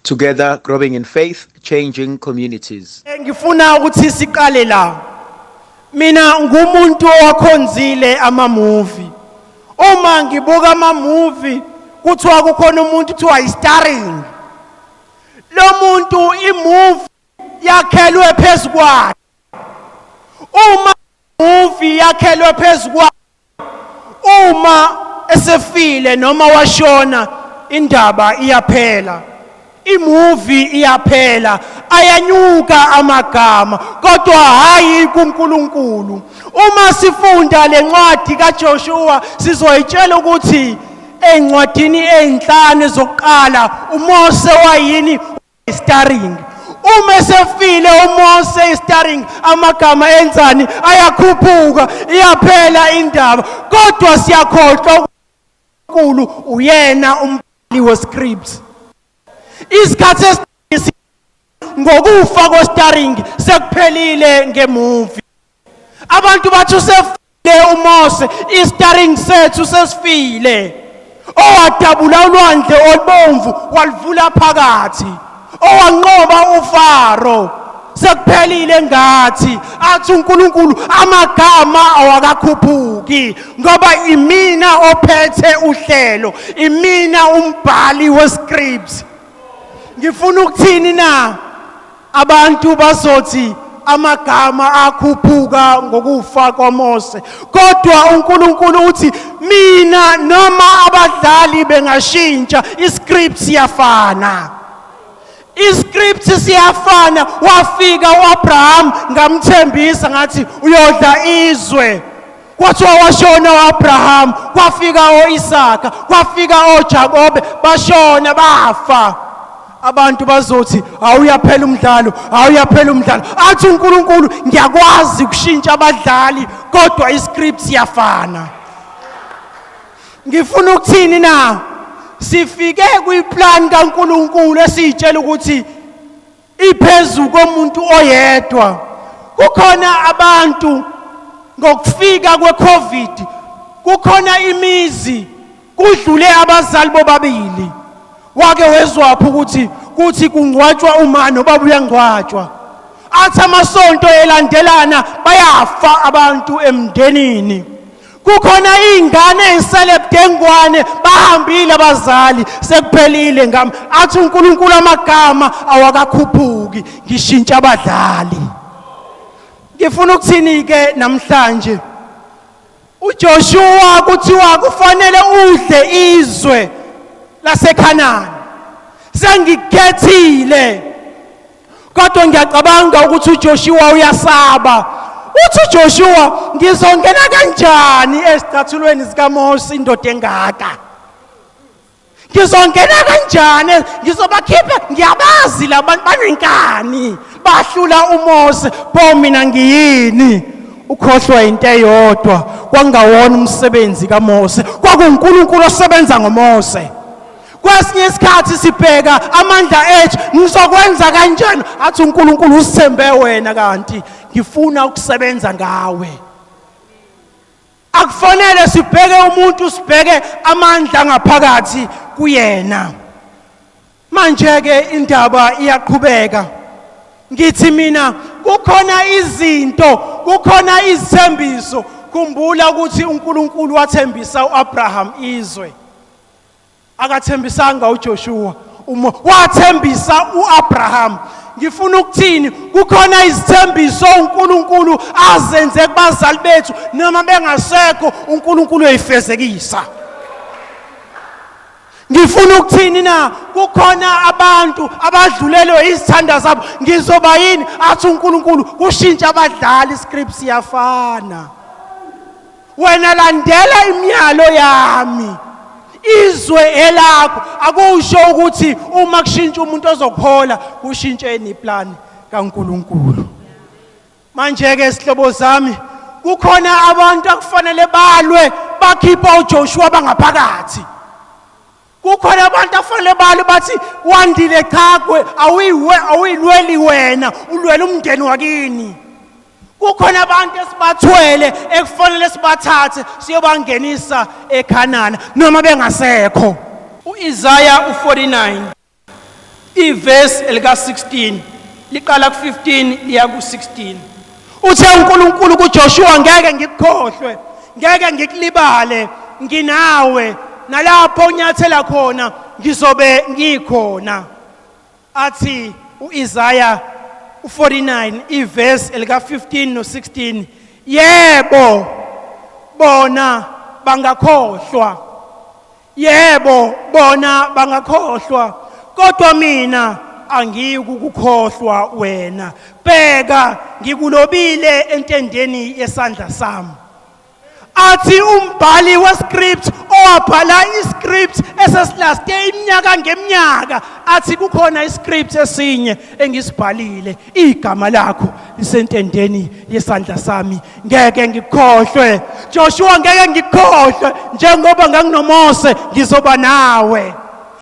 Together, growing in faith, changing communities. Ngifuna ukuthi siqale la. Mina ngumuntu owakhonzile ama-movie. Uma ngibuka ama-movie, kuthiwa kukhona umuntu kuthiwa i-starring. Lo muntu i-movie yakhelwe phezu kwakhe. Uma movie yakhelwe phezu kwakhe, uma esefile noma washona, indaba iyaphela. Imovie iyaphela, ayanyuka amagama, kodwa hayi kuNkulunkulu. Uma sifunda lencwadi kaJoshua sizoyitshela ukuthi encwadini ezinhlanu zokuqala uMose wayini starring. Uma sefile uMose starring, amagama enzani ayakhuphuka, iyaphela indaba, kodwa siyakhohlwa uNkulunkulu uyena umbhali wescript. Isikhathi esiningi ngokufa ko-starring sekuphelile ngemovie. Abantu bathi usefile uMose, i-starring sethu sesifile. Owadabula ulwandle olubomvu walivula phakathi. Owanqoba uFaro sekuphelile ngathi. Athi uNkulunkulu amagama awakakhuphuki ngoba imina ophethe uhlelo, imina umbhali wescript. Ngifuna ukuthini na? Abantu bazothi amagama akhuphuka ngokufa kwaMose, kodwa uNkulunkulu uthi mina noma abadlali bengashintsha, iscript siyafana. Iscript siyafana. Wafika uAbraham ngamthembisa ngathi uyodla izwe, kwathiwa washona uAbraham. Kwafika oIsaka, kwafika oJakobe, bashona bafa. Abantu bazothi awuyaphela umdlalo, awuyaphela umdlalo. Athi uNkulunkulu ngiyakwazi ukushintsha abadlali, kodwa iscript siyafana. Ngifuna ukuthini na? Sifike kwiplan kaNkulunkulu esitshela ukuthi iphezulu komuntu oyedwa. Kukhona abantu ngokufika kweCovid, kukhona imizi kudlule abazali bobabili. Wake wezwapha ukuthi kungcwatshwa umama nobaba uyangcwatshwa. Athi amasonto elandelana bayafa abantu emndenini. Kukhona izingane ezisele budengwane bahambile abazali sekuphelile ngami. Athi uNkulunkulu amagama awakakhuphuki, ngishintsha abadlali. Ngifuna ukuthini ke namhlanje? uJoshua kuthiwa kufanele udle izwe laseKhanani. Sengikhethile. Kodwa ngiyacabanga ukuthi uJoshua uyasaba. Uthi uJoshua ngizongena kanjani ezicathulweni zikaMose indoda engaka? Ngizongena kanjani? Ngizobakhipha, ngiyabazi labantu banenkani. Bahlula uMose, pho mina ngiyini? Ukhohlwa into eyodwa, kwangawona umsebenzi kaMose, kwakuNkulunkulu osebenza ngoMose. Kwesinye isikhathi sibheka amandla ethu, ngizokwenza kanjani? Athi uNkulunkulu usithembe wena, kanti ngifuna ukusebenza ngawe. Akufanele sibheke umuntu, sibheke amandla ngaphakathi kuyena. Manje ke indaba iyaqhubeka. Ngithi mina kukhona izinto, kukhona izithembiso. Khumbula ukuthi uNkulunkulu wathembisa uAbraham izwe. Akathembisanga uJoshua, wathembisa uAbraham. Ngifuna ukuthini? Kukhona izithembiso uNkulunkulu azenze kubazali bethu noma bengasekho, uNkulunkulu uyifezekisa. Ngifuna ukuthini na? Kukhona abantu abadlulelwe izithanda zabo. Ngizoba yini? Athi uNkulunkulu kushintsha abadlali, iscript siyafana. Wena landela imiyalo yami, izwe elakho. Akusho ukuthi uma kushintsha umuntu ozokhola kushintshe neplan kaNkulunkulu. Manje ke sihlobo zami, kukhona abantu akufanele balwe bakhipha uJoshua bangaphakathi. Kukhona abantu afanele balwe bathi wandile Cagwe, awuyilweli wena, ulwela umndeni wakini. Kukhona abantu esibathwele ekufanele sibathathe siyobangenisa eKhanani noma bengasekho. uIsaiah 49 iverse elika 16 liqala ku15 liya ku16. Uthe uNkulunkulu kuJoshua ngeke ngikukhohlwe, ngeke ngikulibale, nginawe nalapho unyathela khona ngizobe ngikhona. Athi uIsaiah u49 iverse elika 15 no16, yebo bona bangakhohlwa, yebo bona bangakhohlwa, kodwa mina angiyikukukhohlwa wena. Bheka ngikulobile entendeni yesandla sami. Athi umbhali wescript owabhala iscript esesilaste iminyaka ngeminyaka, athi kukhona iscript esinye engisibhalile, igama lakho lisentendeni yesandla sami, ngeke ngikukhohlwe. Joshua ngeke ngikukhohlwe, njengoba nganginoMose ngizoba nawe.